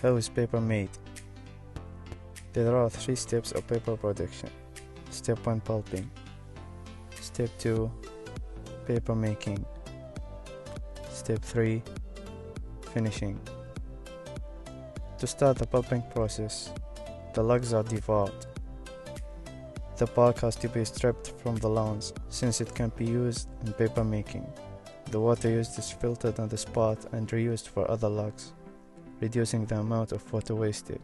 How is paper made? There are 3 steps of paper production. Step 1, pulping. Step 2, paper making. Step 3, finishing. To start the pulping process, the logs are devoured. The bark has to be stripped from the lawns since it can be used in paper making. The water used is filtered on the spot and reused for other logs, reducing the amount of water wastage.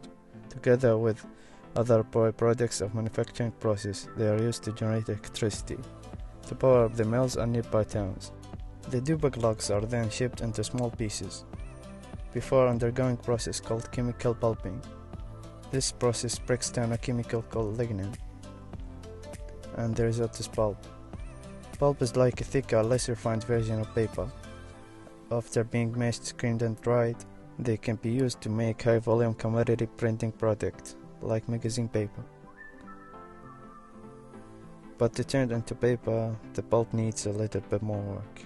Together with other products of manufacturing process, they are used to generate electricity to power up the mills and nearby towns. The debug logs are then shipped into small pieces before undergoing process called chemical pulping. This process breaks down a chemical called lignin, and the result is pulp. Pulp is like a thicker, less refined version of paper. After being mashed, screened and dried, they can be used to make high-volume commodity printing products, like magazine paper. But to turn into paper, the pulp needs a little bit more work.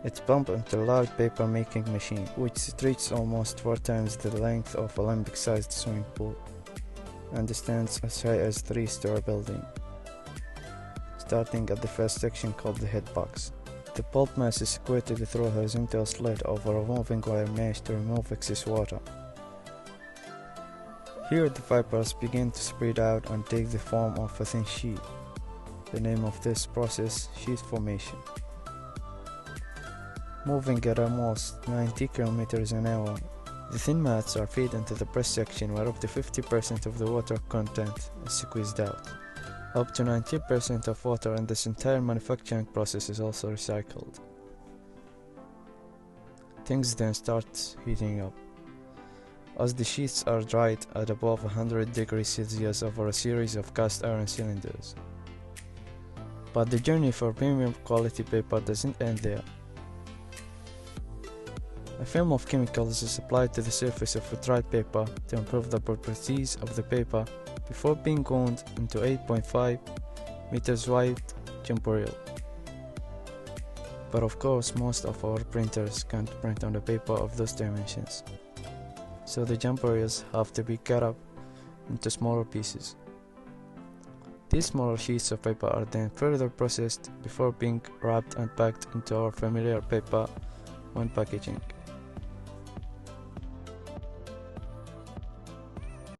It's pumped into a large paper making machine, which stretches almost 4 times the length of an Olympic-sized swimming pool, and stands as high as 3-story building, starting at the first section called the head box. The pulp mass is squirted through a horizontal slit over a moving wire mesh to remove excess water. Here the fibers begin to spread out and take the form of a thin sheet. The name of this process, sheet formation. Moving at almost 90 km an hour, the thin mats are fed into the press section where up to 50% of the water content is squeezed out. Up to 90% of water in this entire manufacturing process is also recycled. Things then start heating up, as the sheets are dried at above 100 degrees Celsius over a series of cast iron cylinders. But the journey for premium quality paper doesn't end there. A film of chemicals is applied to the surface of a dried paper to improve the properties of the paper before being wound into 8.5 meters wide jumbo reel. But of course, most of our printers can't print on the paper of those dimensions, so the jumbo reels have to be cut up into smaller pieces. These smaller sheets of paper are then further processed before being wrapped and packed into our familiar paper when packaging.